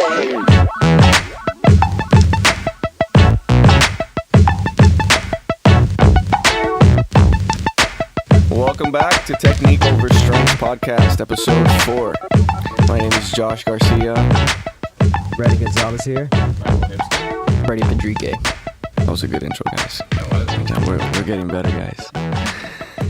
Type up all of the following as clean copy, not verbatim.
Welcome back to Technique Over Strength Podcast, Episode 4. My name is Josh Garcia. Brady Gonzalez here. Brady Pendrique. That was a good intro, guys. We're getting better, guys.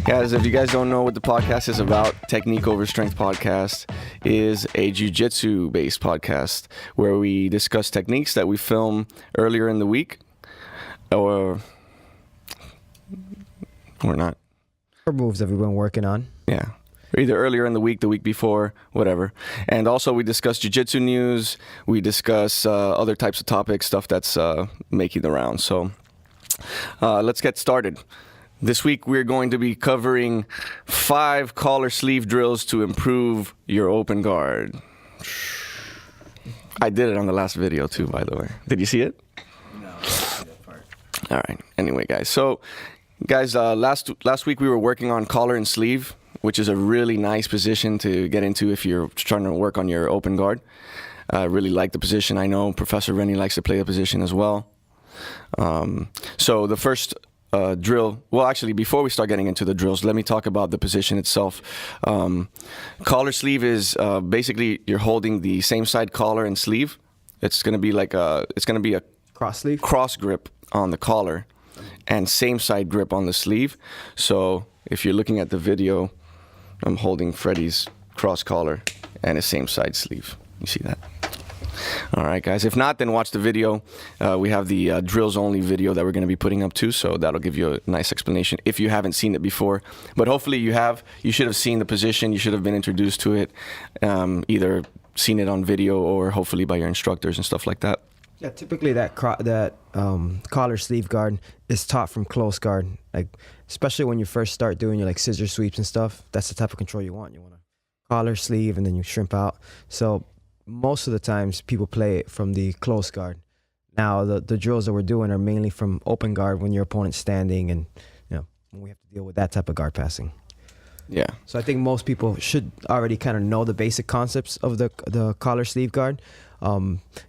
Guys, if you guys don't know what the podcast is about, Technique Over Strength Podcast is a jiu-jitsu based podcast where we discuss techniques that we film earlier in the week or not. Or moves that we've been working on. Yeah. Either earlier in the week before, whatever. And also we discuss jiu-jitsu news. We discuss other types of topics, stuff that's making the rounds. So let's get started. This week we're going to be covering 5 collar sleeve drills to improve your open guard. I did it on the last video too, by the way. Did you see it? No, I didn't see that part. All right. Anyway, guys. So, guys, last week we were working on collar and sleeve, which is a really nice position to get into if you're trying to work on your open guard. I really like the position. I know Professor Rennie likes to play the position as well. So the first drill, well, actually, before we start getting into the drills, let me talk about the position itself. Collar sleeve is basically you're holding the same side collar and sleeve. It's going to be like a Cross sleeve? cross grip on the collar and same side grip on the sleeve. So if you're looking at the video, I'm holding Freddie's cross collar and his same side sleeve. You see that? All right, guys. If not, then watch the video. We have the drills only video that we're going to be putting up too, so that'll give you a nice explanation if you haven't seen it before. But hopefully you have. You should have seen the position. You should have been introduced to it, either seen it on video or hopefully by your instructors and stuff like that. Yeah, typically that collar sleeve guard is taught from close guard. Like, especially when you first start doing your like scissor sweeps and stuff, that's the type of control you want. You want a collar sleeve and then you shrimp out. So most of the times people play it from the close guard. Now the drills that we're doing are mainly from open guard when your opponent's standing, and when we have to deal with that type of guard passing. Yeah. So I think most people should already kind of know the basic concepts of the collar sleeve guard.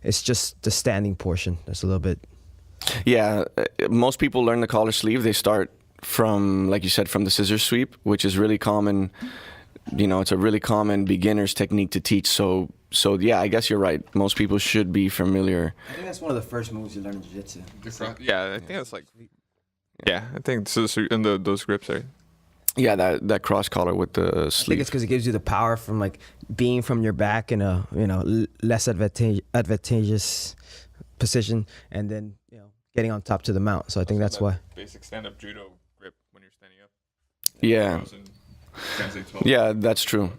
It's just the standing portion that's a little bit. Yeah, most people learn the collar sleeve. They start from, like you said, from the scissor sweep, which is really common. It's a really common beginner's technique to teach. So yeah, I guess you're right. Most people should be familiar. I think that's one of the first moves you learn in jiu-jitsu. Yeah, I think that's like. Yeah, I think so. In those grips are. Yeah, that cross collar with the sleeve. I think it's because it gives you the power from like being from your back in a less advantageous position, and then getting on top to the mount. So I think that's why. Basic stand-up judo grip when you're standing up. Yeah. Yeah, that's true.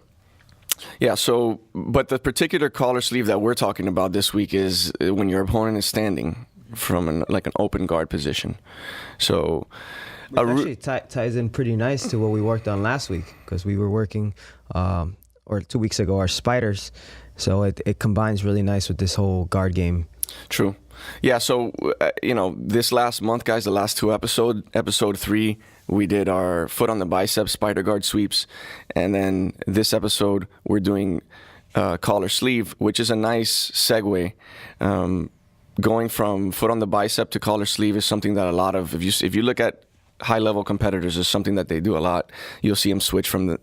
Yeah, so, but the particular collar sleeve that we're talking about this week is when your opponent is standing from an open guard position. So, which actually ties in pretty nice to what we worked on last week, because we were working, or 2 weeks ago, our spiders. So it combines really nice with this whole guard game. True. Yeah, so, this last month, guys, the last 2 episode 3, we did our foot on the bicep spider guard sweeps. And then this episode, we're doing collar sleeve, which is a nice segue. Going from foot on the bicep to collar sleeve is something that a lot of, if you look at high-level competitors, is something that they do a lot. You'll see them switch from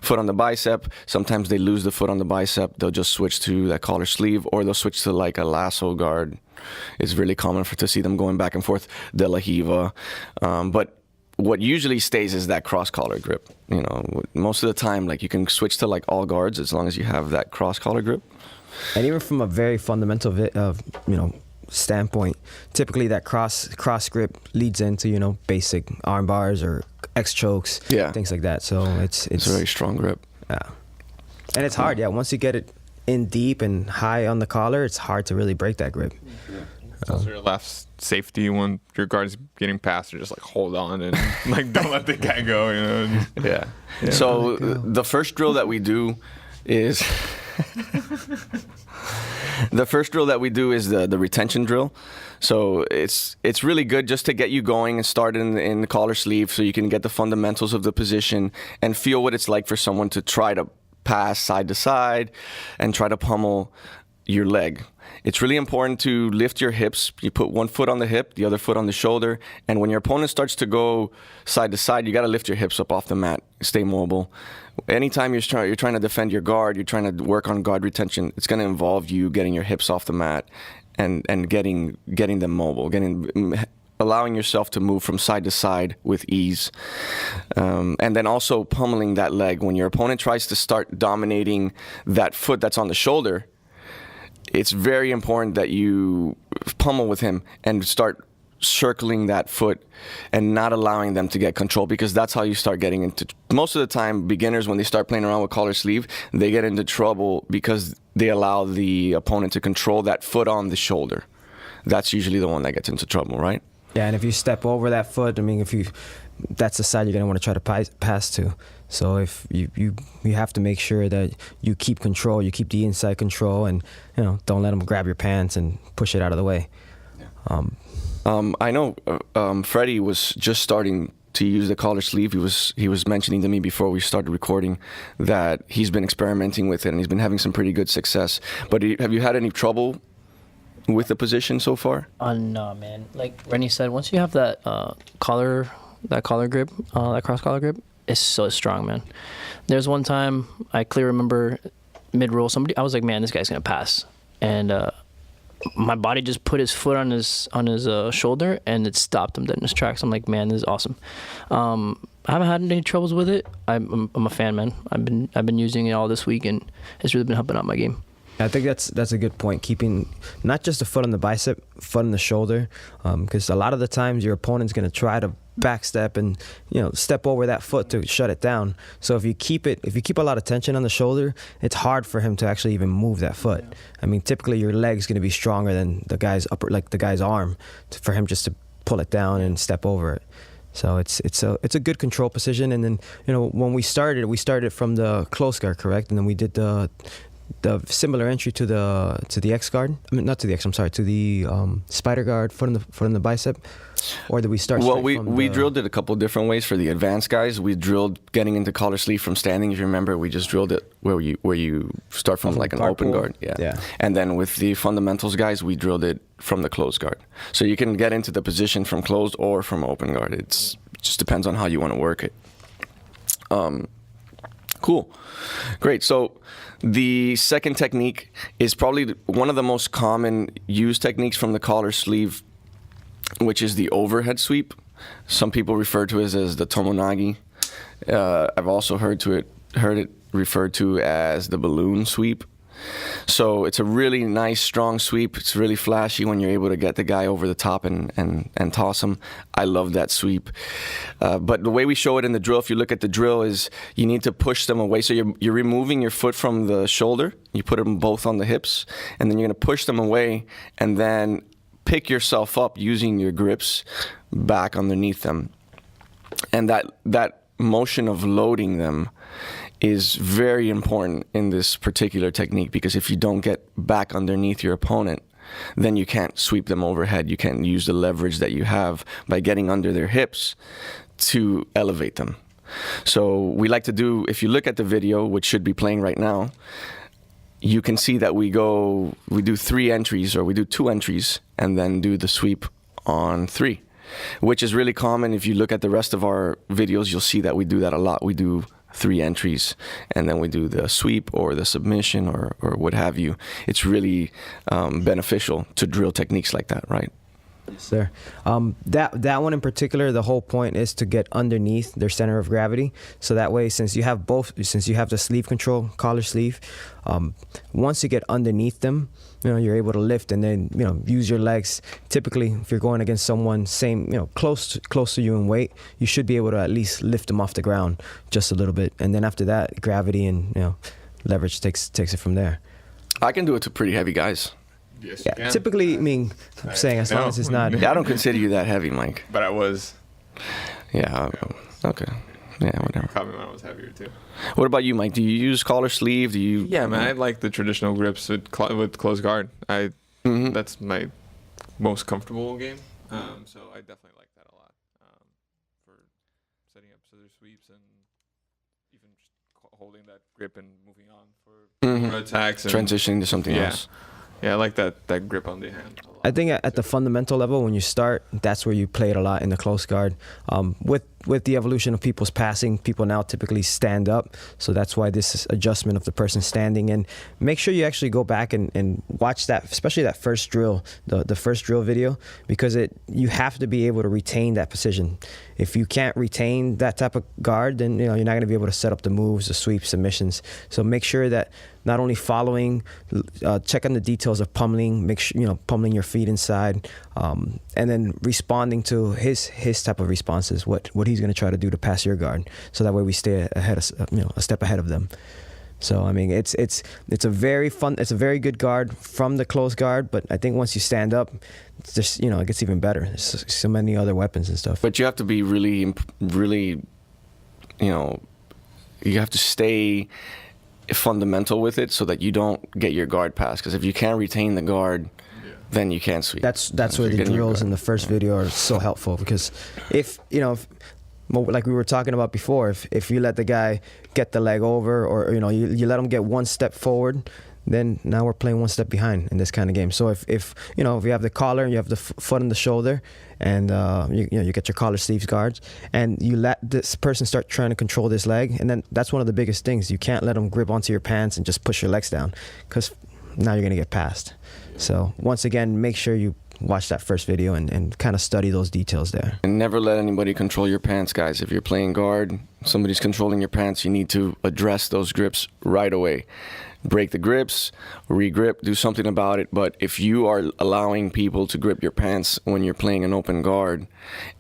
foot on the bicep. Sometimes they lose the foot on the bicep. They'll just switch to that collar sleeve, or they'll switch to like a lasso guard. It's really common to see them going back and forth, de la Hiva. But what usually stays is that cross collar grip. Most of the time, like, you can switch to like all guards as long as you have that cross collar grip. And even from a very fundamental standpoint, typically that cross grip leads into basic arm bars or X chokes, things like that. So it's a very strong grip. Yeah, and it's hard. Yeah, once you get it in deep and high on the collar, it's hard to really break that grip. Yeah. It's also your left safety when your guard's getting past, or just like hold on and like don't let the guy go. Yeah. So the first drill that we do is. The first drill that we do is the retention drill. So it's really good just to get you going and start in the collar sleeve, so you can get the fundamentals of the position and feel what it's like for someone to try to pass side to side and try to pummel your leg. It's really important to lift your hips. You put one foot on the hip, the other foot on the shoulder, and when your opponent starts to go side to side, you got to lift your hips up off the mat. Stay mobile. Anytime you're trying to defend your guard, you're trying to work on guard retention, it's going to involve you getting your hips off the mat and getting them mobile, allowing yourself to move from side to side with ease. And then also pummeling that leg. When your opponent tries to start dominating that foot that's on the shoulder, it's very important that you pummel with him and start circling that foot and not allowing them to get control, because that's how you start getting into, most of the time, beginners, when they start playing around with collar sleeve, they get into trouble because they allow the opponent to control that foot on the shoulder. That's usually the one that gets into trouble, right? Yeah, and if you step over that foot, I mean, that's the side you're gonna want to try to pass to. So if you have to make sure that you keep control, you keep the inside control, and don't let them grab your pants and push it out of the way. Yeah. I know Freddie was just starting to use the collar sleeve. He was mentioning to me before we started recording that he's been experimenting with it and he's been having some pretty good success. But have you had any trouble with the position so far? No, man. Like Rennie said, once you have that collar grip, that cross collar grip, it's so strong, man. There's one time I clearly remember mid-roll, I was like, man, this guy's gonna pass, and my body just put his foot on his shoulder, and it stopped him dead in his tracks. I'm like, man, this is awesome. I haven't had any troubles with it. I'm a fan, man. I've been using it all this week, and it's really been helping out my game. I think that's a good point. Keeping not just the foot on the bicep, foot on the shoulder, because a lot of the times your opponent's going to try to backstep and step over that foot to shut it down. So if you keep a lot of tension on the shoulder, it's hard for him to actually even move that foot. Yeah. I mean, typically your leg's going to be stronger than the guy's the guy's arm, for him just to pull it down and step over it. So it's a good control position. And then when we started from the close guard, correct, and then we did the similar entry to the X guard. I mean, not to the X. I'm sorry, to the spider guard, foot on the bicep. Or did we start? Well, we drilled it a couple different ways for the advanced guys. We drilled getting into collar sleeve from standing. If you remember, we just drilled it where you start from like an open guard. Yeah. And then with the fundamentals guys, we drilled it from the closed guard. So you can get into the position from closed or from open guard. It just depends on how you want to work it. Cool. Great. So the second technique is probably one of the most common used techniques from the collar sleeve, which is the overhead sweep. Some people refer to it as the tomonagi. I've also heard it referred to as the balloon sweep. So it's a really nice, strong sweep. It's really flashy when you're able to get the guy over the top and toss him. I love that sweep. But the way we show it in the drill, if you look at the drill, is you need to push them away. So you're removing your foot from the shoulder. You put them both on the hips, and then you're going to push them away, and then pick yourself up using your grips back underneath them. And that motion of loading them is very important in this particular technique, because if you don't get back underneath your opponent, then you can't sweep them overhead. You can't use the leverage that you have by getting under their hips to elevate them. So we like to do, if you look at the video, which should be playing right now, you can see that we do 3 entries, or we do 2 entries and then do the sweep on 3, which is really common. If you look at the rest of our videos, you'll see that we do that a lot. We do 3 entries and then we do the sweep or the submission or what have you. It's really beneficial to drill techniques like that, right? Yes, sir. That one in particular, the whole point is to get underneath their center of gravity. So that way, since you have the sleeve control, collar sleeve, once you get underneath them, you're able to lift and then use your legs. Typically, if you're going against someone close to you in weight, you should be able to at least lift them off the ground just a little bit. And then after that, gravity and leverage takes it from there. I can do it to pretty heavy guys. Yes, Yeah, typically, I mean, I'm saying as long as it's not. Yeah, I don't consider you that heavy, Mike. But I was. Yeah. Okay. Yeah, whatever. Caught me when I was heavier too. What about you, Mike? Do you use collar sleeve? Do you? Yeah, man. I like the traditional grips with closed guard. That's my most comfortable game. So I definitely like that a lot for setting up scissor sweeps and even just holding that grip and moving on for attacks. And, Transitioning to something else. Yeah, I like that grip on the hand. a lot. I think at the fundamental level, when you start, that's where you play it a lot in the close guard. With the evolution of people's passing, people now typically stand up. So that's why this is adjustment of the person standing. And make sure you actually go back and watch that, especially that first drill, the first drill video, because you have to be able to retain that position. If you can't retain that type of guard, then you're not going to be able to set up the moves, the sweeps, submissions. So make sure that not only following, check on the details of pummeling, make sure pummeling your feet inside, and then responding to his type of responses, what he's going to try to do to pass your guard, so that way we stay ahead of a step ahead of them. So I mean, it's a very good guard from the close guard, but I think once you stand up, it's just it gets even better. There's so many other weapons and stuff. But you have to be really, really, you have to stay fundamental with it so that you don't get your guard passed. Because if you can't retain the guard, then you can't sweep. That's where the drills in the first video are so helpful, because if like we were talking about before, if you let the guy get the leg over, or you let him get one step forward, then now we're playing one step behind in this kind of game. So if you have the collar and you have the foot on the shoulder, and you get your collar sleeves guards, and you let this person start trying to control this leg, and then that's one of the biggest things. You can't let them grip onto your pants and just push your legs down, because now you're gonna get passed. So once again, make sure you watch that first video and kind of study those details there. And never let anybody control your pants, guys. If you're playing guard, somebody's controlling your pants, you need to address those grips right away. Break the grips, re-grip, do something about it. But if you are allowing people to grip your pants when you're playing an open guard,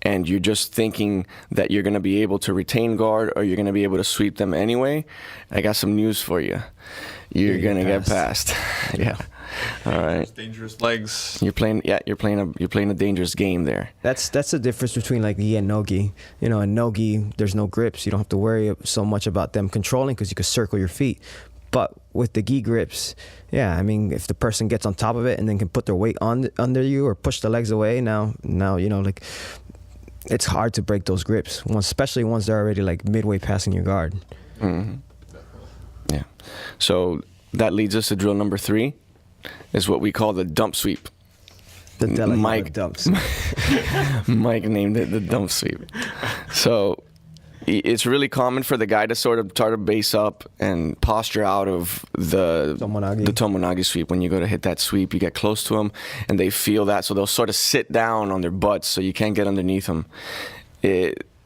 and you're just thinking that you're going to be able to retain guard, or you're going to be able to sweep them anyway, I got some news for you. You're going to get passed. Yeah. All right. Dangerous legs. You're playing a dangerous game there. That's the difference between like gi and no gi. In no gi, there's no grips. You don't have to worry so much about them controlling, because you can circle your feet. But with the gi grips, I mean, if the person gets on top of it and then can put their weight under you or push the legs away, now like, it's hard to break those grips, especially once they're already like midway passing your guard. Mm-hmm. Yeah. So that leads us to drill number 3, is what we call the dump sweep. The Mike dumps. Mike named it the dump sweep. So it's really common for the guy to sort of try to base up and posture out of the tomonagi sweep. When you go to hit that sweep, you get close to them, and they feel that, so they'll sort of sit down on their butts, so you can't get underneath them.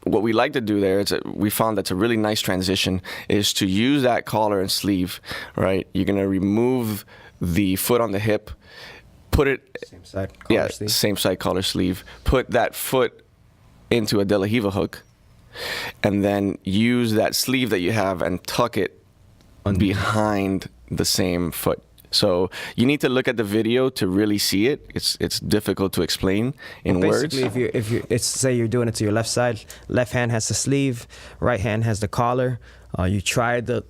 What we like to do there is we found that's a really nice transition, is to use that collar and sleeve, right? You're going to remove the foot on the hip, put it... Same side collar sleeve. Same side collar sleeve. Put that foot into a De La Riva hook, and then use that sleeve that you have and tuck it behind the same foot. So you need to look at the video to really see it. It's difficult to explain in words. Basically, if you say you're doing it to your left side, left hand has the sleeve, right hand has the collar. You try the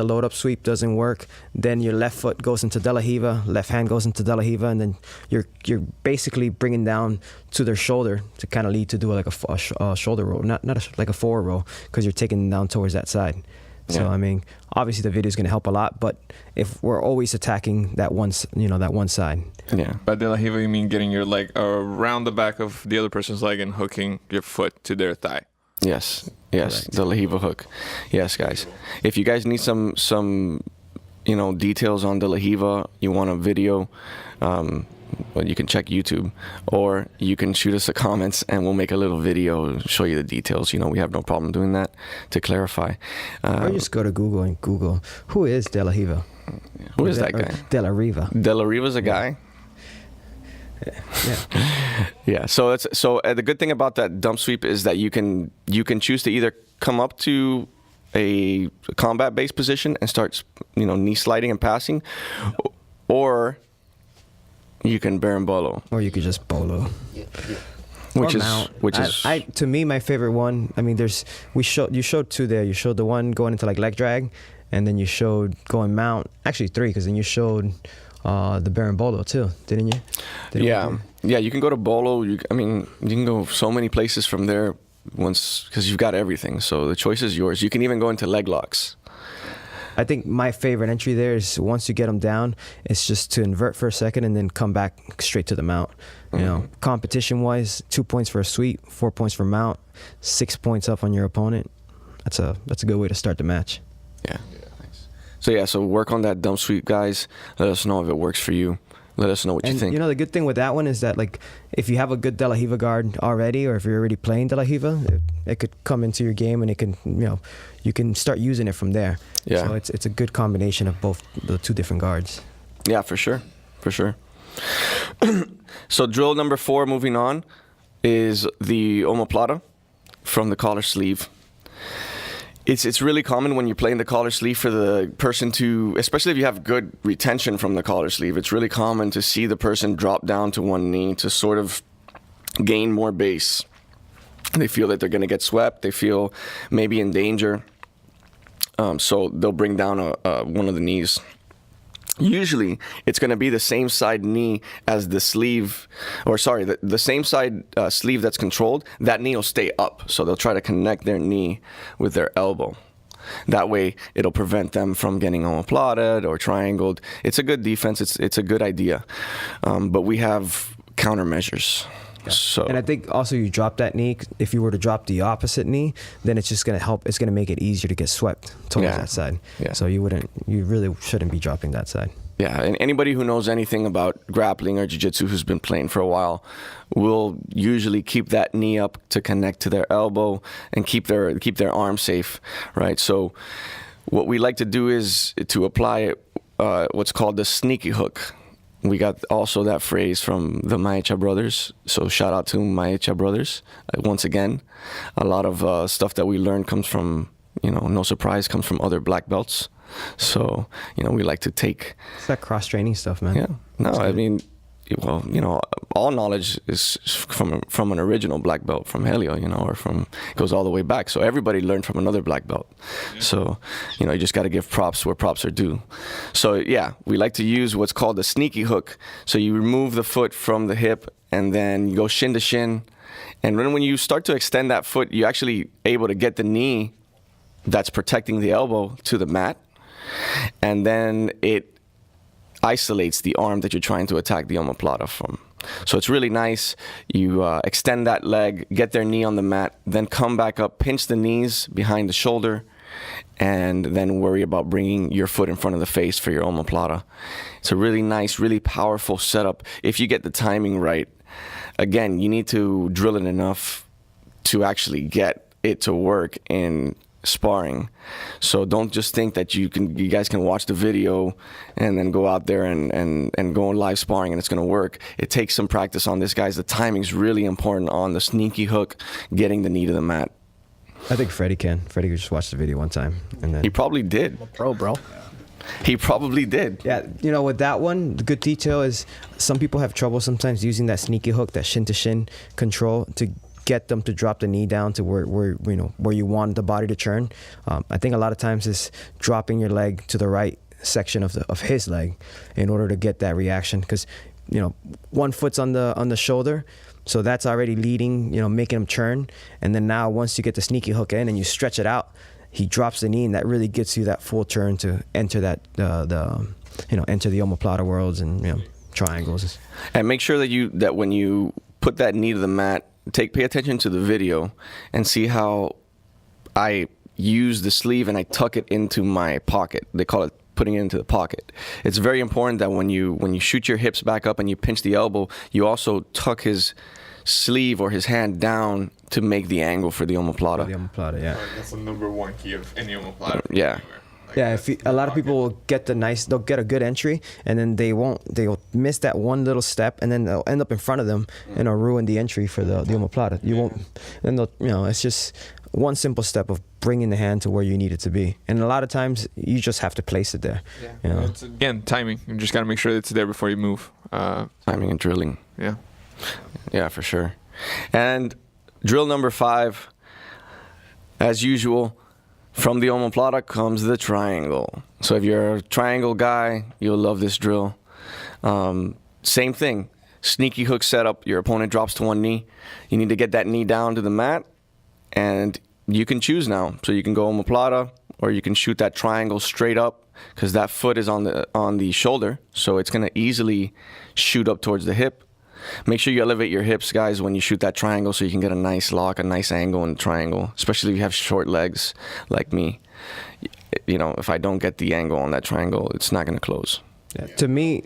load up sweep, doesn't work. Then your left foot goes into De La Riva, left hand goes into De La Riva, and then you're basically bringing down to their shoulder to kind of lead to do like a shoulder roll, not like a forward roll, because you're taking them down towards that side. So I mean, obviously the video is going to help a lot, but if we're always attacking that one side. Yeah. By De La Riva, you mean getting your leg around the back of the other person's leg and hooking your foot to their thigh. Yes, Correct. De La Riva hook. Yes, guys. If you guys need some details on De La Riva, you want a video, well, you can check YouTube, or you can shoot us the comments and we'll make a little video, show you the details. We have no problem doing that to clarify. Or just go to Google and Google, who is De La Riva? Who is that guy? De La Riva. De La Riva's a guy? Yeah. Yeah. So the good thing about that dump sweep is that you can choose to either come up to a combat-based position and start knee sliding and passing, or you can berimbolo. Or you could just bolo. Which Or is mount. which is to me, my favorite one. I mean, you showed 2 there. You showed the one going into like leg drag, and then you showed going mount. Actually 3, because then you showed the berimbolo too, didn't you? Yeah. You can go to bolo. You can go so many places from there because you've got everything. So the choice is yours. You can even go into leg locks. I think my favorite entry there is once you get them down, it's just to invert for a second and then come back straight to the mount. You know, competition-wise, 2 points for a sweep, 4 points for mount, 6 points up on your opponent. That's a good way to start the match. Yeah. Nice. So work on that dump sweep, guys. Let us know if it works for you. Let us know what you think. You know, the good thing with that one is that, like, if you have a good De La Riva guard already, or if you're already playing De La Riva, it could come into your game and it can, you know, you can start using it from there. Yeah. So it's a good combination of both the two different guards. Yeah, for sure. For sure. So drill number 4, moving on, is the Omoplata from the collar sleeve. It's really common when you're playing the collar sleeve for the person to, especially if you have good retention from the collar sleeve, it's really common to see the person drop down to one knee to sort of gain more base. They feel that they're going to get swept. They feel maybe in danger. So they'll bring down one of the knees. Usually, it's going to be the same side knee as the sleeve, or sorry, the same side sleeve that's controlled. That knee will stay up, so they'll try to connect their knee with their elbow. That way, it'll prevent them from getting omoplated or triangled. It's a good defense. It's a good idea, but we have countermeasures. Yeah. So, and I think also you drop that knee. If you were to drop the opposite knee, then it's just going to help. It's going to make it easier to get swept towards that side. Yeah. So you really shouldn't be dropping that side. Yeah, and anybody who knows anything about grappling or jiu-jitsu who's been playing for a while will usually keep that knee up to connect to their elbow and keep their arm safe, right? So what we like to do is to apply what's called the sneaky hook. We got also that phrase from the Maecha brothers, so shout out to Maecha brothers. Once again, a lot of stuff that we learned comes from, no surprise, comes from other black belts. So, we like to take... It's that cross-training stuff, man. Yeah. No, I mean, well, all knowledge is from an original black belt, from Helio, or goes all the way back. So everybody learned from another black belt. Yeah. So, you just got to give props where props are due. So, yeah, we like to use what's called the sneaky hook. So you remove the foot from the hip and then you go shin to shin. And then when you start to extend that foot, you're actually able to get the knee that's protecting the elbow to the mat. And then it isolates the arm that you're trying to attack the omoplata from. So it's really nice. You extend that leg, get their knee on the mat, then come back up, pinch the knees behind the shoulder, and then worry about bringing your foot in front of the face for your omoplata. It's a really nice, really powerful setup if you get the timing right. Again, you need to drill it enough to actually get it to work in sparring. So don't just think that you guys can watch the video and then go out there and go live sparring and it's going to work. It takes some practice on this, guys. The timing's really important on the sneaky hook, getting the knee to the mat. I think Freddie can. Freddie just watched the video one time and then he probably did. I'm a pro, bro. He probably did. Yeah, with that one, the good detail is some people have trouble sometimes using that sneaky hook, that shin to shin control to get them to drop the knee down to where you want the body to turn. I think a lot of times it's dropping your leg to the right section of his leg in order to get that reaction, because one foot's on the shoulder, so that's already leading, making him turn. And then now once you get the sneaky hook in and you stretch it out, he drops the knee, and that really gets you that full turn to enter that enter the omoplata worlds and triangles. And make sure that when you put that knee to the mat, pay attention to the video and see how I use the sleeve and I tuck it into my pocket. They call it putting it into the pocket. It's very important that when you shoot your hips back up and you pinch the elbow, you also tuck his sleeve or his hand down to make the angle for the omoplata. The omoplata, yeah. That's the number one key of any omoplata. Yeah. Yeah, a lot of people will get they'll get a good entry, and then they'll miss that one little step, and then they'll end up in front of them, and it'll ruin the entry for the omoplata. You won't, then it's just one simple step of bringing the hand to where you need it to be, and a lot of times you just have to place it there. Yeah. It's, again, timing. You just got to make sure it's there before you move. Timing and drilling. Yeah. Yeah, for sure. And drill number 5, as usual. From the omoplata comes the triangle. So if you're a triangle guy, you'll love this drill. Same thing. Sneaky hook setup. Your opponent drops to one knee. You need to get that knee down to the mat, and you can choose now. So you can go omoplata or you can shoot that triangle straight up because that foot is on the shoulder, so it's gonna easily shoot up towards the hip. Make sure you elevate your hips, guys, when you shoot that triangle, so you can get a nice lock, a nice angle in the triangle, especially if you have short legs like me. You know, if I don't get the angle on that triangle, it's not going to close. Yeah. To me,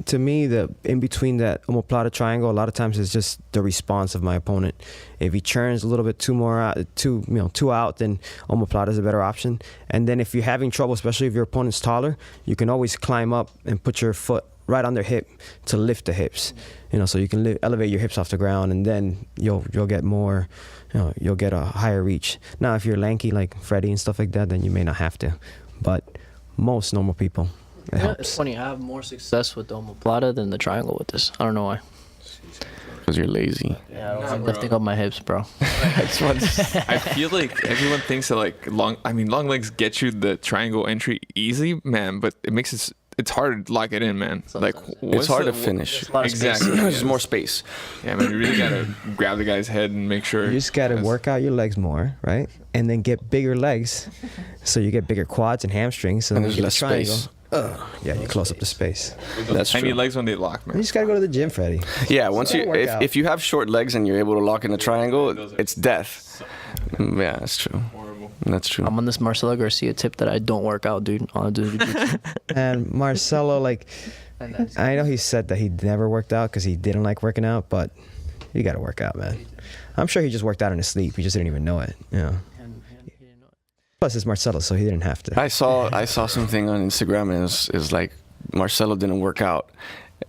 the in between that omoplata triangle, a lot of times it's just the response of my opponent. If he churns a little bit too out, then omoplata is a better option. And then if you're having trouble, especially if your opponent's taller, you can always climb up and put your foot right on their hip to lift the hips. You know, so you can elevate your hips off the ground, and then you'll get more. You know, you'll get a higher reach. Now, if you're lanky like Freddie and stuff like that, then you may not have to. But most normal people, it helps. It's funny. I have more success with the omoplata than the triangle with this. I don't know why. Because you're lazy. Yeah, I don't like lifting up my hips, bro. I feel like everyone thinks that like long legs get you the triangle entry easy, man, but it makes it's hard to lock it in, man. Sometimes. Like, it's hard to finish. Exactly. There's more space. Yeah, man, you really gotta grab the guy's head and make sure. You just gotta work out your legs more, right? And then get bigger legs, so you get bigger quads and hamstrings. So And then there's you get less a triangle. space. Yeah, you close up the space. That's tiny true. legs when they lock, You man. just gotta go to the gym, Freddie. Yeah, once gotta you work out. if you have short legs and you're able to lock in a triangle, it's death. Yeah, that's true. Horrible. That's true. I'm on this Marcelo Garcia tip that I don't work out, dude. All I do is jiu-jitsu. And Marcelo, like, I know he said that he never worked out because he didn't like working out, but you gotta work out, man. I'm sure he just worked out in his sleep. He just didn't even know it. Yeah. Plus, it's Marcelo, so he didn't have to. I saw something on Instagram, and it was like Marcelo didn't work out,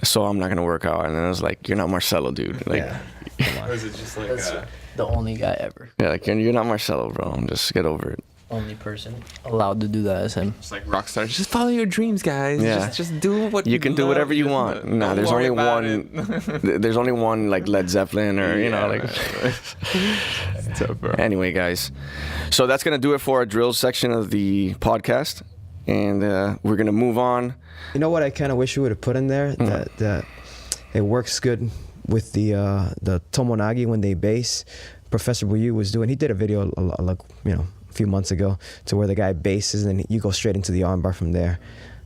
so I'm not gonna work out. And then I was like, "You're not Marcelo, dude." Like, Yeah. Come on. Or is it just like That's the only guy ever. yeah, like you're not Marcelo, bro. Just get over it. Only person allowed to do that is him. it's like rock stars? Just follow your dreams, guys. Yeah. Just do what You can do love. whatever you Just want. don't Nah, there's worry only about one. it. There's only one like Led Zeppelin, or you know, Yeah, like. It's tough, bro. Anyway, guys, so that's gonna do it for our drills section of the podcast, and we're gonna move on. You know what I kind of wish we would have put in there? That it works good with the Tomonagi when they base. Professor Buyu was doing. He did a video like a few months ago to where the guy bases and you go straight into the armbar from there.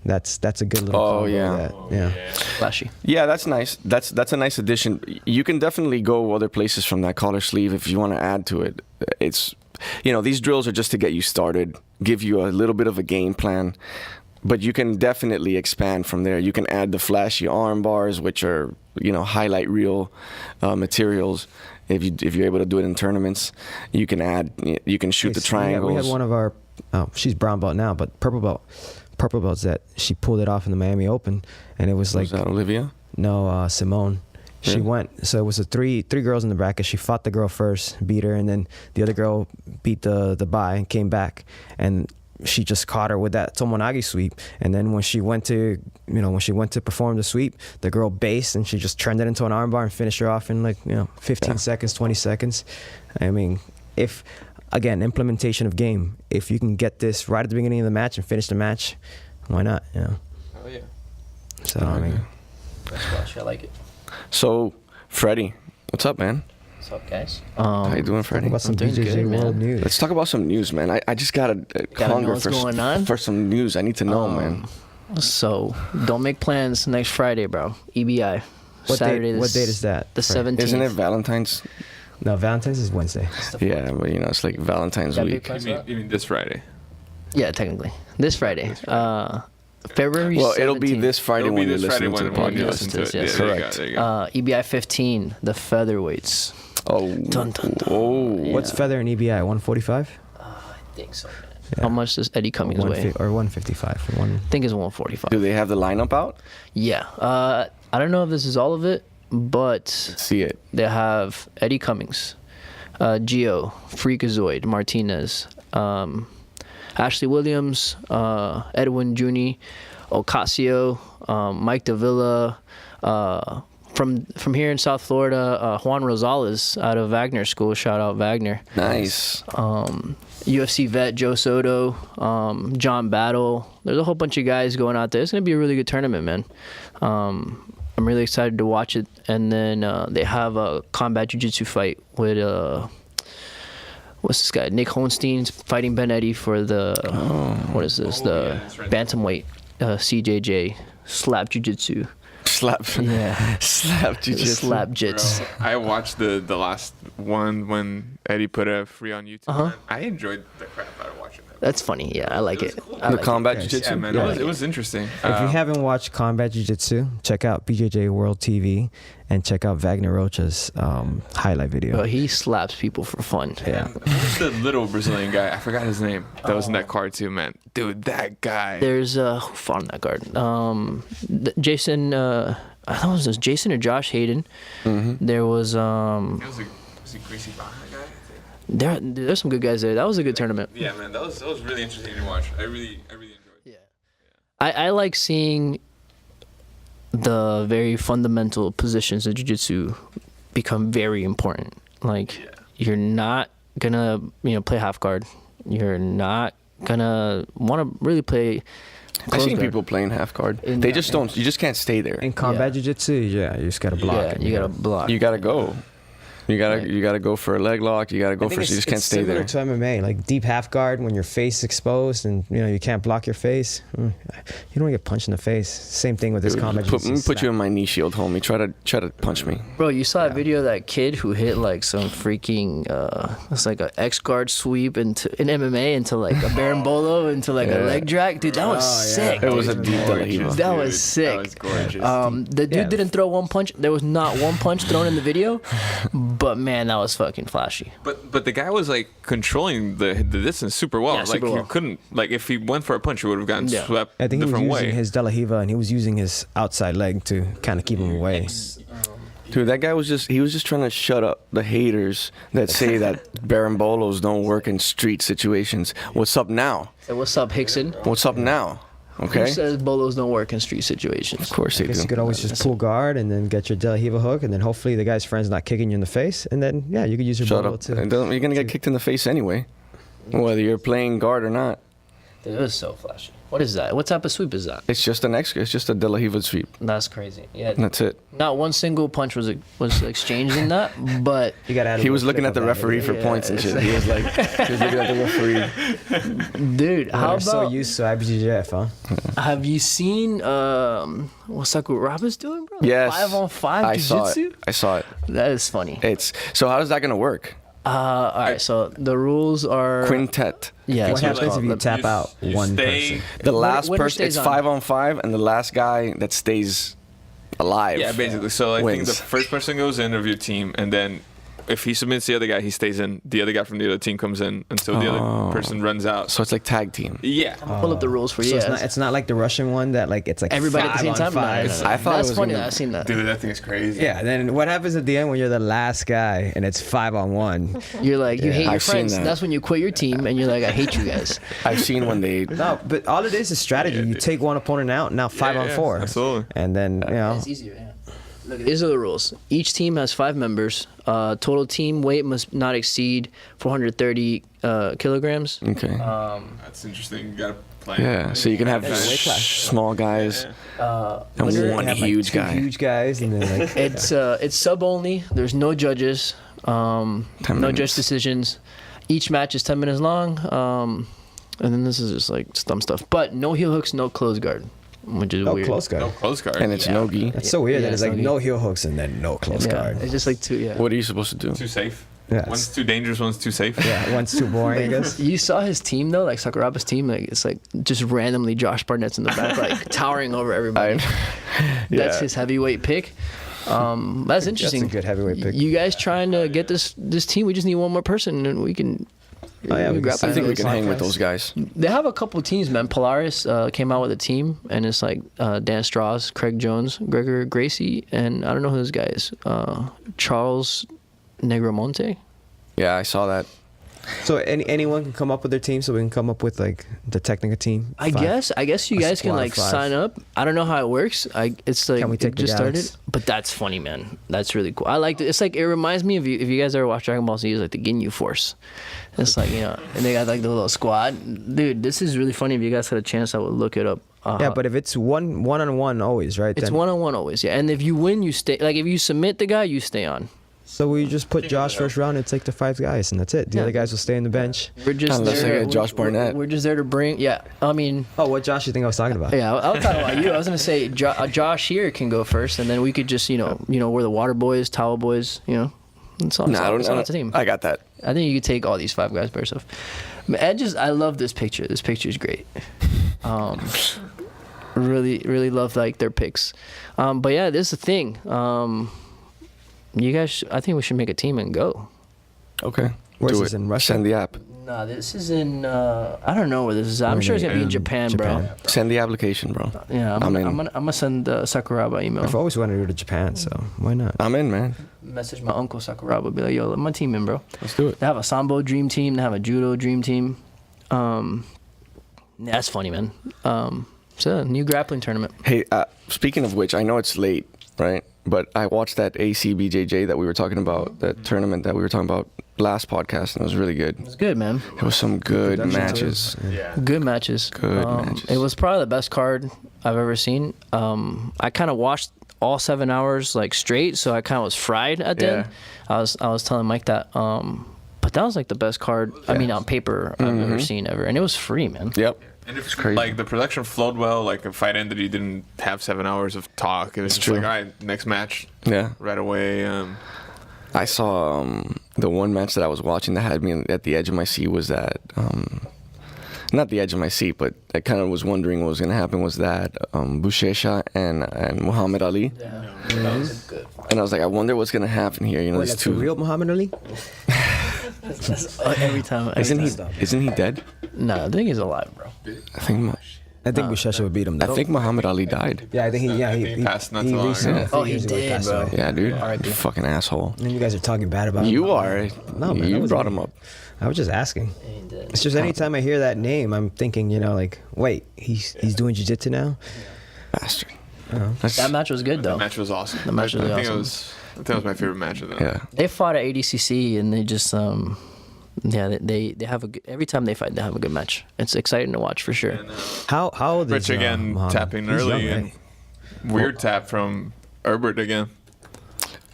That's a good little. Oh, combo yeah. yeah. Flashy. Yeah, that's nice. That's a nice addition. You can definitely go other places from that collar sleeve if you want to add to it. It's, these drills are just to get you started, give you a little bit of a game plan, but you can definitely expand from there. You can add the flashy arm bars, which are, highlight reel materials. If you're able to do it in tournaments, you can shoot the triangles. We had one of our, she's brown belt now, but purple belts that she pulled it off in the Miami Open, and it was like, Was that Olivia? No, Simone. She Really? went. So it was three girls in the bracket. She fought the girl first, beat her, and then the other girl beat the bye and came back, and she just caught her with that Tomonagi sweep. And then when she went to perform the sweep, the girl based and she just turned it into an armbar and finished her off in 15 seconds, 20 seconds. I mean, implementation of game. If you can get this right at the beginning of the match and finish the match, why not? Oh yeah. So I mean, That's flashy. I like it. So, Freddie, what's up, man? What's up, guys? How you doing, talk Freddie? about some I'm doing BJJ good, man. World News. Let's talk about some news, man. I just got a know hunger what's going on? for some news. I need to know, man. So don't make plans next Friday, bro. EBI. What Saturday. date is that? The Fred? 17th. Isn't it Valentine's? No, Valentine's is Wednesday. Yeah, but it's like Valentine's Got big week. plans? You mean this Friday? Yeah, technically. This Friday. February Well, 17th. it'll be this Friday It'll be when you're this Friday listening to the when you podcast. listen to it. Yes, Yeah, there you go, correct. there you go. EBI 15, the featherweights. Oh, Dun, dun, dun. oh. Yeah. What's feather in EBI? 145 I think so, man. Yeah. How much does Eddie Cummings weigh? or 155? I think it's 145. Do they have the lineup out? Yeah. I don't know if this is all of it, but See it. they have Eddie Cummings, Gio, Freakazoid, Martinez, Ashley Williams, Edwin Juni, Ocasio, Mike Davila, from here in South Florida, Juan Rosales out of Wagner School. Shout out Wagner. Nice. UFC vet Joe Soto, John Battle. There's a whole bunch of guys going out there. It's gonna be a really good tournament, man. I'm really excited to watch it. And then they have a combat jiu-jitsu fight with what's this guy? Nick Holstein's fighting Benetti for the what is this? The bantamweight CJJ slap jiu-jitsu. Slap. Yeah. Slap jiu-jitsu. Slap jits. I watched the last one when Eddie put it free on YouTube. Man. I enjoyed the crap out of watching that. That's funny. Yeah, I like it. Cool. I The like combat it. jiu-jitsu. Yeah, man, it was interesting. If you haven't watched Combat Jiu-Jitsu, check out BJJ World TV and check out Wagner Rocha's highlight video. Bro, he slaps people for fun. Yeah. Who's the little Brazilian guy? I forgot his name. That was in that card too, man. Dude, that guy. There's who fought on that guard? Jason. I thought it was Jason or Josh Hayden. There was Was he Gracie Baja guy? there's some good guys there. That was a good tournament. Yeah, man, that was really interesting to watch. I really enjoyed it. Yeah. I like seeing the very fundamental positions of jiu-jitsu become very important. Like you're not gonna play half guard. You're not gonna want to really play. I've seen guard. people playing half guard. In They that just don't. You just can't stay there. In Combat Jiu-Jitsu, you just gotta block. Yeah, it, you gotta block. You gotta go. You gotta go for a leg lock. You gotta go for. You just can't stay there. It's similar to MMA, like deep half guard when your face is exposed and you can't block your face. You don't want to get punched in the face. Same thing with this Combat Let Jiu-Jitsu. me put you in my knee shield, homie. Try to punch me. Bro, you saw a video of that kid who hit like some freaking it's like an X guard sweep into in MMA into like a berimbolo into like a leg drag. Dude, that was sick. It was a dude. deep Delahiva. That was sick. That was gorgeous. The dude didn't throw one punch. There was not one punch thrown in the video, but man, that was fucking flashy. But the guy was like controlling the distance super well. Yeah, like super he well. couldn't if he went for a punch, he would have gotten Yeah. swept I think he was different using way. his Delahiva and he was using his outside leg to kind of keep him away. Dude, that guy was just trying to shut up the haters that say that berimbolos don't work in street situations. What's up now? So what's up, Hickson? What's up now? Okay. Who says bolos don't work in street situations? Of course they I guess do. you could always just pull guard and then get your Delahiva hook and then hopefully the guy's friend's not kicking you in the face and then you could use your Shut bolo up. too. You're gonna get kicked in the face anyway, whether you're playing guard or not. Dude, it was so flashy. What is that? What type of sweep is that? It's just It's just a Delahiva sweep. That's crazy. Yeah. That's it. Not one single punch was exchanged in that, but You gotta add a He was little looking flip at the of that. referee for points and shit. He was looking at the referee. dude, how We're so about used to IBJJF, huh? have you seen what's that Robert's doing, bro? Yes. 5-on-5 I saw jiu-jitsu? it. I saw it. That is funny. So how is that gonna work? All right, so the rules are Quintet. Yeah. What that's happens it's if you called. tap out You one stay- person? The last winner person. stays It's on. 5-on-5, and the last guy that stays alive. Yeah, basically. So I think wins. the first person goes in of your team, and then if he submits the other guy, he stays in. The other guy from the other team comes in until the other person runs out. So it's like tag team. Yeah. Pull up the rules for So you. it's not like the Russian one that like it's like Everybody at the same time. 5-on-5. No. I thought it That's was funny. gonna- I've seen that. Dude, that thing is crazy. Yeah, then what happens at the end when you're the last guy and it's 5-on-1? You're like you hate your I've seen friends. that. That's when you quit your team and you're like I hate you guys. I've seen when they. No, but all it is strategy. You take one opponent out, now 5-on-4. absolutely. And then, It's easier. Yeah. Look, these are the rules. Each team has 5 members. Total team weight must not exceed 430 kilograms. Okay. That's interesting. You gotta plan. Yeah. So you can have weight class. small guys and winner- one have, like, huge two guy. huge guys, and then like It's sub only. There's no judges. 10 No minutes. judge decisions. Each match is 10 minutes long. And then this is just like dumb stuff. But no heel hooks, no close guard, which is no weird. close guard. No close guard. And it's no-gi. That's so weird Yeah, that it's it's like no no heel hooks and then no close Yeah, guard. it's just like two. Yeah. What are you supposed to do? too safe. Yeah. One's too dangerous, one's too safe. Yeah, one's too boring, I guess. You saw his team though, like Sakuraba's team. Like it's like just randomly Josh Barnett's in the back, like towering over everybody. That's his heavyweight pick. That's interesting. That's a good heavyweight pick. You guys trying to get this team? We just need one more person, and we can. Oh, yeah, we can grapple I think we those. can hang with those guys. They have a couple teams, man. Polaris came out with a team, and it's like Dan Strauss, Craig Jones, Gregor Gracie, and I don't know who this guy is. Charles Negromonte. Yeah, I saw that. So anyone can come up with their team, so we can come up with like the technical team. I guess you A guys can squad of like 5. sign up. I don't know how it works. It's like Can we take it the just started, Galax? but that's funny, man. That's really cool. I like it. It's like it reminds me of you if you guys ever watch Dragon Ball Z, it's like the Ginyu Force. It's like and they got like the little squad. Dude, this is really funny. If you guys had a chance, I would look it up. Yeah, but if it's one-on-one always, right? It's then, one-on-one always. Yeah, and if you win, you stay. Like if you submit the guy, you stay on. So we just put Josh first round and take the 5 guys, and that's it. The Yeah. other guys will stay in the bench. We're just Unless there. they get Josh Barnett. We're just there to bring. Yeah, I mean, Oh, what Josh you think I was talking about? yeah. I was talking about you. I was gonna say Josh here can go first, and then we could just we're the water boys, towel boys. It's all, Nah, it's all it's a team. I got that. I think you could take all these 5 guys by yourself. I love this picture. This picture is great. Really love like their picks. But yeah, this is the thing. You guys, I think we should make a team and go. Okay. Where's Do this, it. in Russia? Send the app. Nah, this is in. I don't know where this is. I'm Where sure it's is gonna be in it? Japan, Japan. bro. Send the application, bro. Yeah, I'm in. I'm gonna send Sakuraba email. I've always wanted to go to Japan, so why not? I'm in, man. Message my uncle Sakuraba. Be like, yo, let my team in, bro. Let's do it. They have a sambo dream team. They have a judo dream team. That's funny, man. It's a new grappling tournament. Hey, speaking of which, I know it's late, right? But I watched that ACBJJ that we were talking about, that tournament that we were talking about last podcast, and it was really good. It was good, man. It was some good production matches. Good matches. Good matches. It was probably the best card I've ever seen. I kind of watched all 7 hours like straight, so I kind of was fried at the end. I was telling Mike that. But that was like the best card. I mean, on paper I've ever seen ever, and it was free, man. Yep. And if crazy. like the production flowed well, like a fight ended, you didn't have 7 hours of talk. It was just true. like, all right, next match Yeah. right away. I saw the one match that I was watching that had me at the edge of my seat was that, not the edge of my seat, but I kind of was wondering what was going to happen was that Bushesha and Muhammad Ali. Yeah, that was good. And I was like, I wonder what's going to happen here. You know, Wait, these that's the two. real Muhammad Ali? Every time. Isn't he dead? No, I think he's alive, bro. I think Bushesha would beat him. I Though. think Muhammad Ali died. Yeah, I think he passed not too long recently, ago. a few Oh, he years ago, did, passed bro. away. Yeah, dude. R.I.P. Fucking asshole. And you guys are talking bad about him. You are. No, man, that You was brought me. him up. I was just asking. He did. It's just anytime I hear that name, I'm thinking, like, wait, he's doing jiu-jitsu now? Bastard. That's- That match was good The though. match was awesome. The match was I think awesome. I think it was my favorite match of them. yeah. They fought at ADCC and they just they have a good, every time they fight they have a good match. It's exciting to watch for sure. And, How old is Rich again Muhammad? tapping He's early. young, And right? weird tap from Herbert again.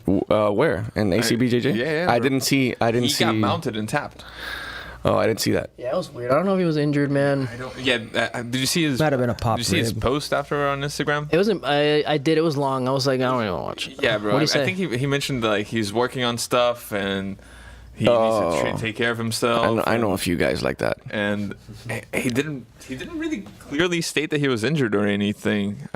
Where? In ACBJJ? yeah, I bro. didn't see. He got mounted and tapped. Oh, I didn't see that. Yeah, it was weird. I don't know if he was injured, man. Yeah, did you see his? Might have been a pop Did you see his rib. post after on Instagram? It wasn't. I did. It was long. I was like, I don't even watch. Yeah, bro. What I do you say? think he mentioned that, like he's working on stuff and he needs to take care of himself. I know a few guys like that. And he didn't really clearly state that he was injured or anything.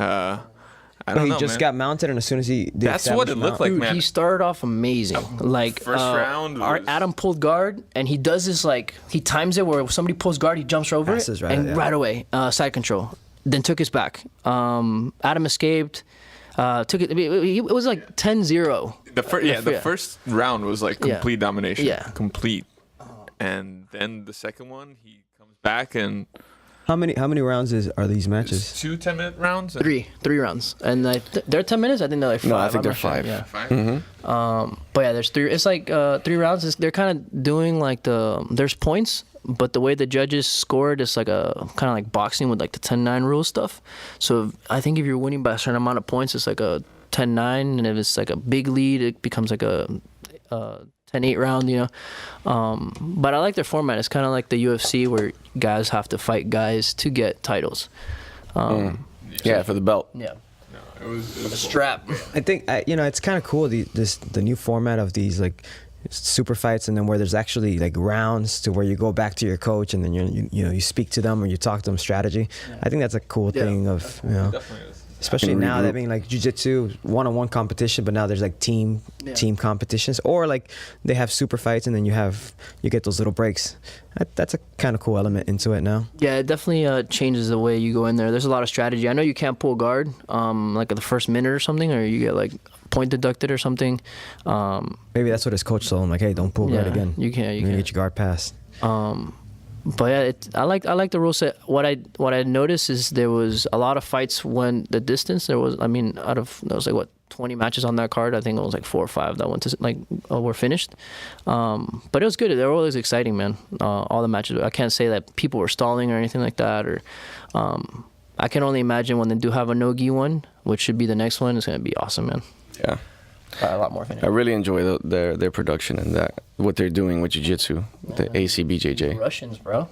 I don't He know. just man. got mounted, and as soon as he did That's what it looked like, Dude, man. he started off amazing. Like First round our was- Adam pulled guard, and he does this like he times it where somebody pulls guard, he jumps over Passes it, right, and yeah. right away side control. Then took his back. Adam escaped. Took it. It was like 10-0. The first round was like Yeah. complete domination. Yeah. Complete. And then the second one, he comes back and How many rounds are these matches? it's 2 10-minute rounds. Three rounds, and they're 10 minutes. I think they're like 5. No, I think I'm they're not sure. 5. Yeah. 5. But yeah, there's 3. It's like 3 rounds. They're kind of doing like there's points, but the way the judges scored is like a kind of like boxing with like the 10-9 rule stuff. So I think if you're winning by a certain amount of points, it's like a 10-9, and if it's like a big lead, it becomes like a 10-8 round. But I like their format. It's kind of like the UFC where guys have to fight guys to get titles. Yeah, for the belt. Yeah, It was a strap. I think it's kind of cool the new format of these like super fights, and then where there's actually like rounds to where you go back to your coach and then you speak to them or you talk to them strategy. I think that's a cool thing of definitely is. especially Can now regroup. that being like jiu-jitsu one-on-one competition, but now there's like team competitions, or like they have super fights and then you get those little breaks. That's a kind of cool element into it now. Yeah, it definitely changes the way you go in there. There's a lot of strategy. I know you can't pull guard like at the first minute or something, or you get like point deducted or something. Maybe that's what his coach told him, like, hey, don't pull guard Yeah, again. you can't- you You're gonna can't. get your guard passed. But yeah, I like the rule set. What I noticed is there was a lot of fights when the distance. There was like 20 matches on that card. I think it was like 4 or 5 that went to were finished. But it was good. They were always exciting, man. All the matches. I can't say that people were stalling or anything like that. Or I can only imagine when they do have a no-gi one, which should be the next one. It's gonna be awesome, man. Yeah. A lot more I really enjoy their production and what they're doing with jiu-jitsu, the ACBJJ. Russians, bro.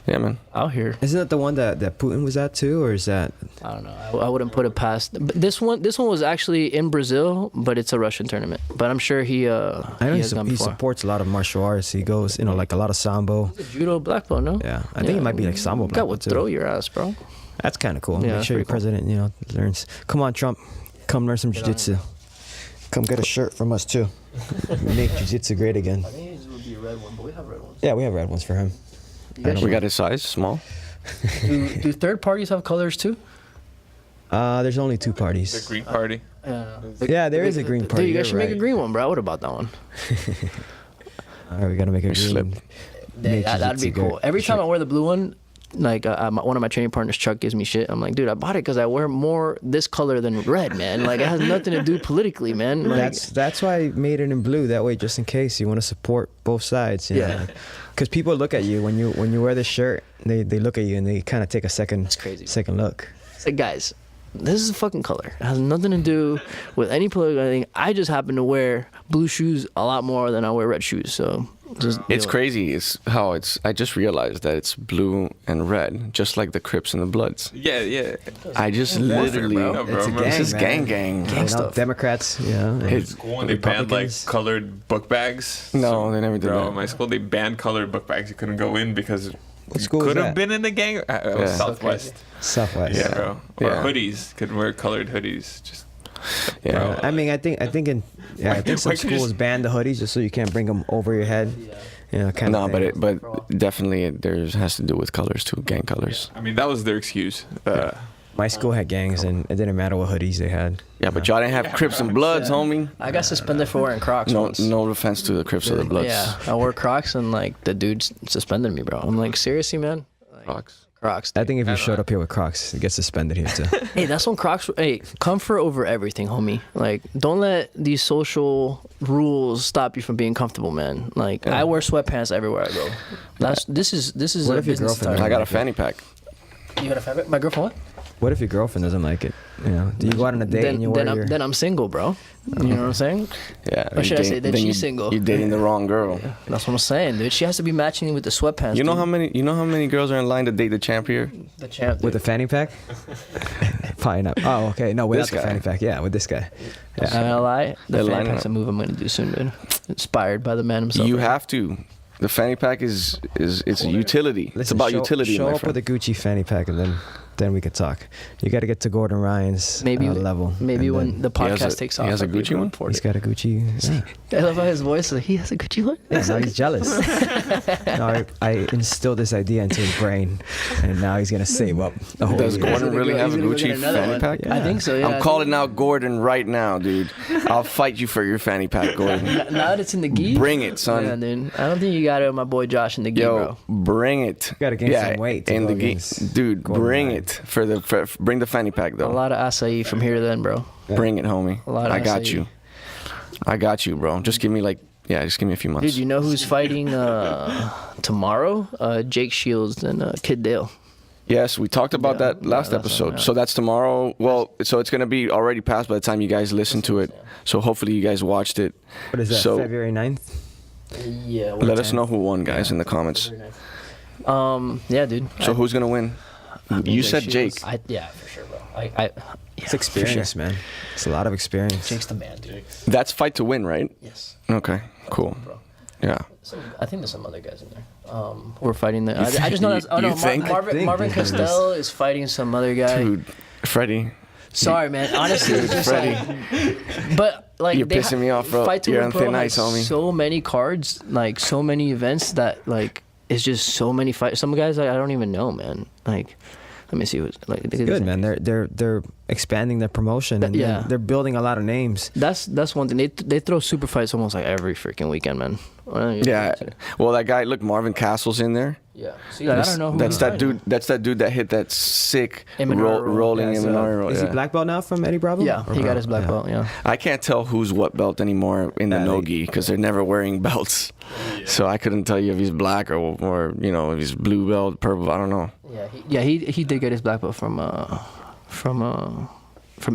Yeah, man. Out here. Isn't that the one that Putin was at too, or is that? I don't know. I wouldn't put it past. But this one was actually in Brazil, but it's a Russian tournament. But I'm sure he. I know he supports a lot of martial arts. He goes, like a lot of sambo. He's a judo black belt, no? Yeah, I think it might be like sambo black That belt would too. throw your ass, bro. That's kind of cool. Yeah, Make sure your pretty cool. president, learns. Come on, Trump. Come learn some jiu-jitsu. Come get a shirt from us too. Make jiu-jitsu great again. I think it would be a red one, but we have red ones. Yeah, we have red ones for him. We got his size, small. Do third parties have colors too? There's only 2 parties. The Green Party. Yeah, there is a green party. Dude, you guys You're should make a right. green one, bro. I would have bought that one. All right, we gotta make a green. slip. Make That'd be jiu-jitsu cool. great. Every time I wear the blue one, like one of my training partners, Chuck, gives me shit. I'm like, dude, I bought it because I wear more this color than red, man. Like it has nothing to do politically, man. Like, That's why I made it in blue. That way, just in case you want to support both sides. Yeah. Because people look at you when you wear this shirt. They look at you and they kind of take a second crazy. second look. it's like, guys, this is a fucking color. It has nothing to do with any political thing. I just happen to wear blue shoes a lot more than I wear red shoes. So just It's crazy. It's how it's. I just realized that it's blue and red, just like the Crips and the Bloods. Yeah. I just literally. bro. No, It's a bro. gang, This is man. gang. stuff. Democrats, It's- School when they banned like Republicans. colored book bags. No, they never did Bro, that. my school they banned colored book bags. You couldn't go in because What you school was could have that? been in the gang. It was Yeah. Southwest. Southwest. Yeah, bro. Or Yeah. hoodies. Could wear colored hoodies. Just Yeah. Bro. I mean, I think some why could you schools just- ban the hoodies just so you can't bring them over your head. Kind No, of. but definitely there has to do with colors too, gang colors. I mean that was their excuse. My school had gangs, and it didn't matter what hoodies they had. Yeah, but y'all didn't have Crips and Bloods, homie. I got suspended for wearing Crocs No, once. no offense to the Crips or the Bloods. Yeah, I wore Crocs and like the dude suspended me, bro. I'm like, seriously, man? Like, Crocs. Crocs. I think if you showed up here with Crocs, you get suspended here too. Hey, that's when Crocs. Hey, comfort over everything, homie. Like, don't let these social rules stop you from being comfortable, man. Like, I wear sweatpants everywhere I go. This is What a if your business girlfriend- attire. I got a fanny pack. You got a favorite? My girlfriend? What? What if your girlfriend doesn't like it? Do you go out on a date and you wear your? Then I'm single, bro. You know what I'm saying? Yeah. Or should I say that then she's single? You're dating the wrong girl. That's what I'm saying, dude. She has to be matching with the sweatpants. You know dude. how many girls are in line to date the champ here? The champ. With a fanny pack? Probably not. Oh, okay. No, without This the guy. fanny pack. Yeah, with this guy. I'm not gonna lie. The They're fan lining pack's up. a move I'm gonna do soon, dude. Inspired by the man himself. You have to. The fanny pack is it's a utility. It's Listen, about show, utility, Show my up friend. with a Gucci fanny pack, and then we could talk. You got to get to Gordon Ryan's Maybe level. Maybe and when then- the He has podcast a- takes he off. has a I'll be Gucci one? report he's it. got a Gucci. Yeah. I love how his voice. Like, he has a Gucci one. Yeah, now he's jealous. No, I instilled this idea into his brain, and now he's gonna save up the whole Does year. Gordon gonna really go- have a he's gonna go Gucci get another fanny one. pack? I think so. Yeah. I'm calling out Gordon right now, dude. I'll fight you for your fanny pack, Gordon. Now that it's in the gi. Bring it, son. Yeah, dude. I don't think you got it with my boy Josh in the gi, Yo, bro. bring it. You gotta gain some weight to in go the gi- against dude. Gordon Bring Ryan. it bring the fanny pack A though. lot of acai from here to then, bro. Bring it, homie. A lot of I got acai. you, bro. Just give me just give me a few months. Dude, you know who's fighting tomorrow? Jake Shields and Kid Dale. Yes, we talked about Yeah, that last yeah, episode. yeah. So that's tomorrow. Well, so it's gonna be already passed by the time you guys listen to it. So hopefully you guys watched it. What is that? So February 9th? Yeah. let us know who won, guys, in the comments. Yeah, dude. So who's gonna win? You said Jake. Yeah, for sure, bro. It's experience, man. It's a lot of experience. Jake's the man, dude. That's fight to win, right? Yes. Okay, cool. Bro. Yeah. I think there's some other guys in there. We're fighting the. I think- just know that's. Oh you no, think? Marvin I think Marvin there's- Castell is fighting some other guy. Dude, Freddie. Sorry, man. Honestly, it's just Freddie. but like You're they pissing me off, bro. Fight to You're Win on Pro thin has ice, homie. so many cards, like so many events that like it's just so many fights. Some guys I don't even know, man. Like, let me see who's like. It's good, man. They're expanding their promotion, and Yeah. they're building a lot of names. That's one thing. They throw super fights almost like every freaking weekend, man. Yeah. Well, that guy, look, Marvin Castle's in there. Yeah. See, I don't know who That's he's that fighting. dude. That's that dude that hit that sick Eminora roll. rolling Yeah, so- Eminora roll. Is he Yeah. black belt now from Eddie Bravo? Yeah, Or he got brown? his black Yeah. belt. Yeah. I can't tell who's what belt anymore in the Yeah, no-gi because they're never wearing belts. So I couldn't tell you if he's black or if he's blue belt, purple. I don't know. Yeah. He did get his black belt from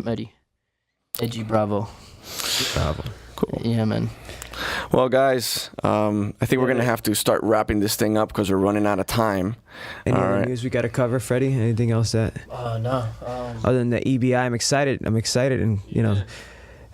Eddie. Edgy Bravo. Bravo. Cool. Yeah, man. Well, guys, I think we're gonna have to start wrapping this thing up because we're running out of time. Any All other right. news we got to cover, Freddie? Anything else that? No. Other than the EBI, I'm excited, and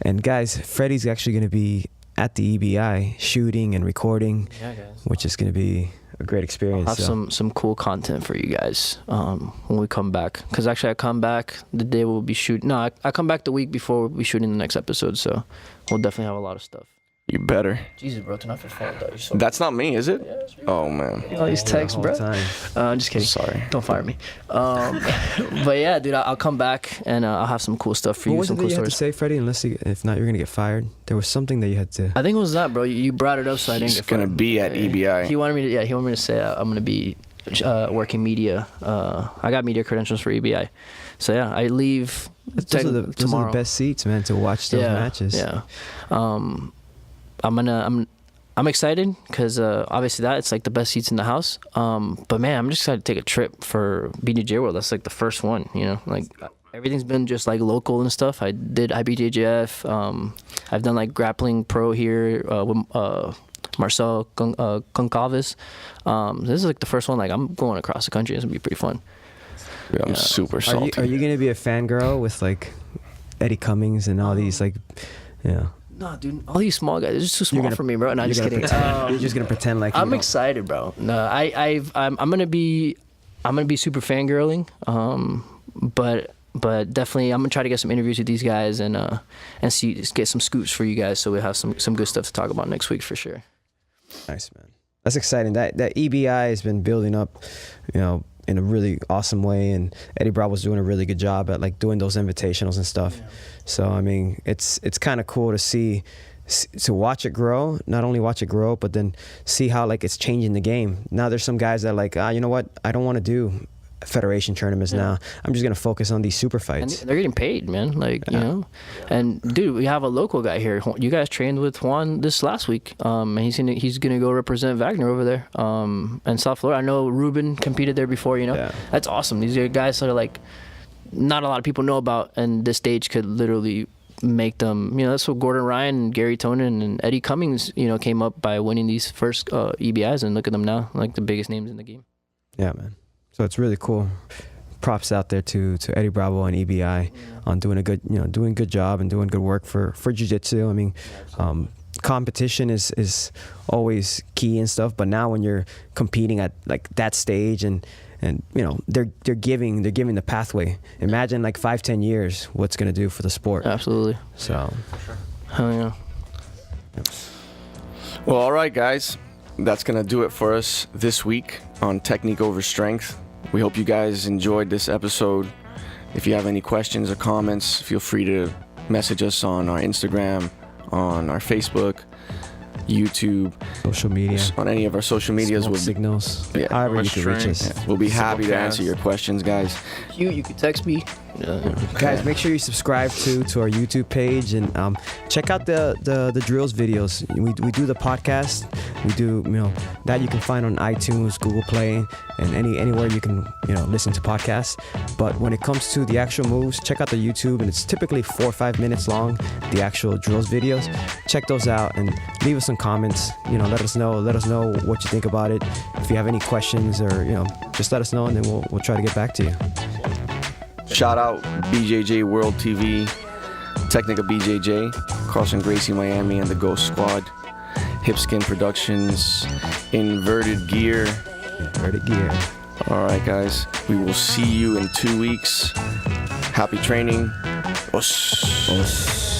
and guys, Freddie's actually going to be at the EBI shooting and recording, Yeah, guys. which is going to be a great experience. Have some cool content for you guys when we come back. Because actually, I come back the day we'll be shooting. No, I come back the week before we'll be shooting the next episode. So we'll definitely have a lot of stuff. You better. Jesus, bro, turn off your phone, though. You're so. That's not me, is it? Oh man. All these texts, bro. Time. I'm just kidding. Sorry. Don't fire me. But yeah, dude, I'll come back and I'll have some cool stuff for What you. was Some it that cool you had to stories. say, Freddie? If not, you're going to get fired. There was something that you had to. I think it was that, bro. You brought it up, so I didn't He's get gonna fired. be at EBI. He wanted me to. Yeah, he wanted me to say I'm gonna be working media. I got media credentials for EBI, so yeah, I leave Those are the tomorrow. best seats, man, to watch those matches. Yeah. I'm excited because obviously it's like the best seats in the house. But man, I'm just excited to take a trip for BJJ World. That's like the first one, like everything's been just like local and stuff. I did IBJJF. I've done like grappling pro here with Marcel Goncalves. This is like the first one. Like I'm going across the country. It's gonna be pretty fun. Yeah, I'm super Are salty. you going to be a fangirl with like Eddie Cummings and all these like, yeah? Nah, dude, all these small guys, they're just too small for me, bro. No, You're just gonna kidding. pretend- you're just gonna pretend like I'm you don't- excited, bro. No, I'm gonna be super fangirling. But definitely I'm gonna try to get some interviews with these guys and get some scoops for you guys, so we have some good stuff to talk about next week for sure. Nice, man. That's exciting. That EBI has been building up, in a really awesome way, and Eddie Bravo's doing a really good job at like doing those invitationals and stuff. Yeah. So I mean, it's kind of cool to see, to watch it grow. Not only watch it grow, but then see how like it's changing the game. Now there's some guys that are like, you know what? I don't want to do federation tournaments now. I'm just gonna focus on these super fights. And they're getting paid, man. Like and dude, we have a local guy here. You guys trained with Juan this last week, and he's gonna go represent Wagner over there, in South Florida. I know Ruben competed there before. That's awesome. These are guys that are like not a lot of people know about, and this stage could literally make them. That's what Gordon Ryan and Gary Tonin and Eddie Cummings, came up by winning these first EBIs, and look at them now, like the biggest names in the game. Yeah, man. So it's really cool. Props out there to Eddie Bravo and EBI on doing a good job and doing good work for jiu-jitsu. I mean, competition is always key and stuff, but now when you're competing at like that stage and they're giving the pathway. Imagine like 5-10 years what's gonna do for the sport. Absolutely. So Hell yeah. Well, all right, guys. That's going to do it for us this week on Technique Over Strength. We hope you guys enjoyed this episode. If you have any questions or comments, feel free to message us on our Instagram, on our Facebook, YouTube, social media, on any of our social medias. smoke signals, Yeah. however you can reach us. We'll be happy to answer Simulcast. your questions, guys. You could text me. Guys, make sure you subscribe to our YouTube page and check out the drills videos. We do the podcast. We do that you can find on iTunes, Google Play, and anywhere you can listen to podcasts. But when it comes to the actual moves, check out the YouTube, and it's typically 4 or 5 minutes long. The actual drills videos. Check those out and leave us some comments. Let us know what you think about it. If you have any questions or just let us know, and then we'll try to get back to you. Shout out BJJ World TV, Technica BJJ, Carlson Gracie Miami, and the Ghost Squad, Hipskin Productions, Inverted Gear. All right, guys. We will see you in 2 weeks. Happy training. Os.